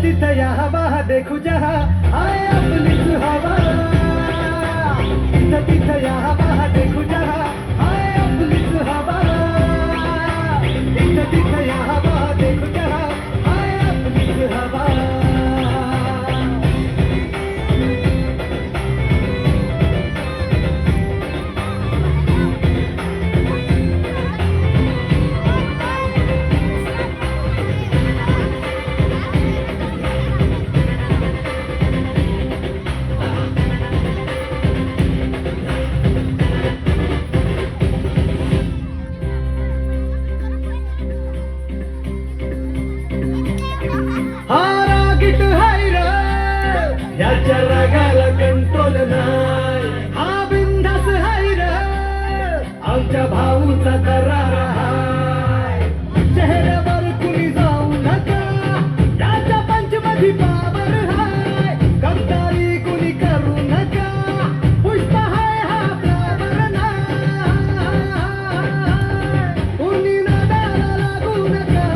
तिथं या हवा देखू जहा हाय आपलीच हवा इथं तिथं या हवा देखू जहा हाय आपलीच हवा इथं तिथं या हवा देखू जहा हाय आपलीच हवा याच्या रागाला कंट्रोल नाही हा बिंदास हाय र आमच्या भाऊचा करार हाय चेहऱ्यावर कुणी जाऊ नका त्याच्या पंचमधी पावर हाय गद्दारी कुणी करू नका पुष्पा हाय हा फ्लावर नाही कुणी नादाला लागू नका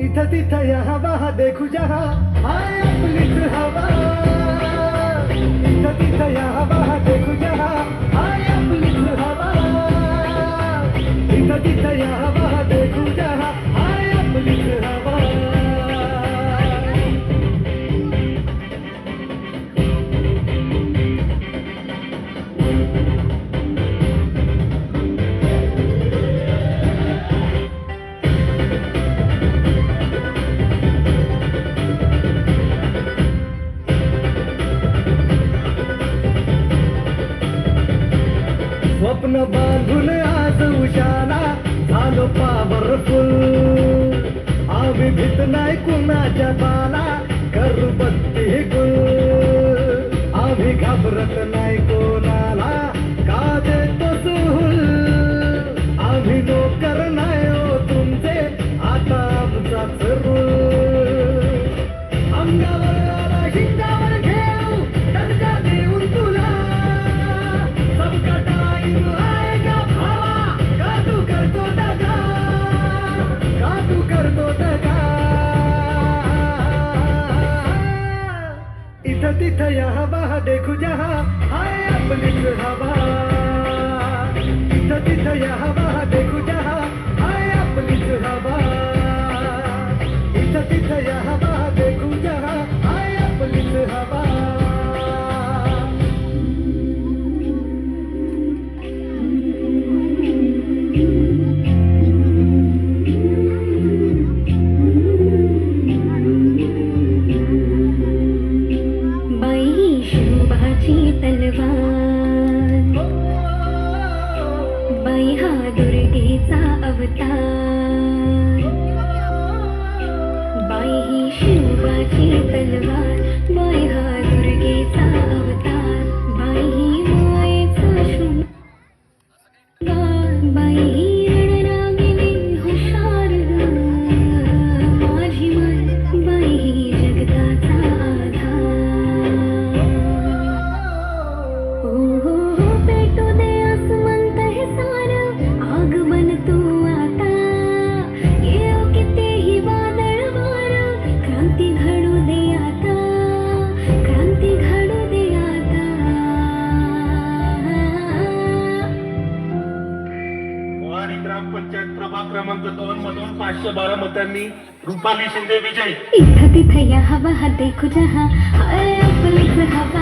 इथं तिथं या हवा देखू जहा हाय आपलीच हवा इथं तिथं या हवा देखू जहा हाय आपलीच हवा इथं तिथं या हवा देखू जहा हाय आपलीच हवा स्वप्न बांधून आज उशाला झालो पॉवरफुल आम्ही भीत नाही कुणाच्या बाला करू बत्ती गुल आम्ही घाबरत नाही कोणाला का देतो सूल आम्ही नोकर नाही हो तुमचे आता आमचाच रूल अंगावर आला शिंगावर घेऊ दर्जा देऊन तुला सबका टाइम आएगा भावा का तू करतो दगा का तू करतो दगा इथं तिथं या हवा देखू जहा हाय आपलीच हवा इथं तिथं या हवा देखू जहा हाय आपलीच हवा इथं तिथं या हवा देखू जहा हाय आपलीच हवा बाई हा दुर्गेचा अवतार बाई ही शिवाची तलवार बाई हा दुर्गेचा अवतार बाई ही मायेचा शृंगार बाई ही रणरागिणी हुशार माझी माय बाई ही जगताचा पेटू दे आसमंत हे सारं आगमन तू आता येऊ कितीही वादळ वारं क्रांती घडू दे आता क्रांती घडू दे आता वाडी ग्रामपंचायत प्रभाग क्रमांक 2 मधून 512 मतांनी रुपाली शिंदे विजयी इथं तिथं या हवा देखू जहा हाय आपलीच हवा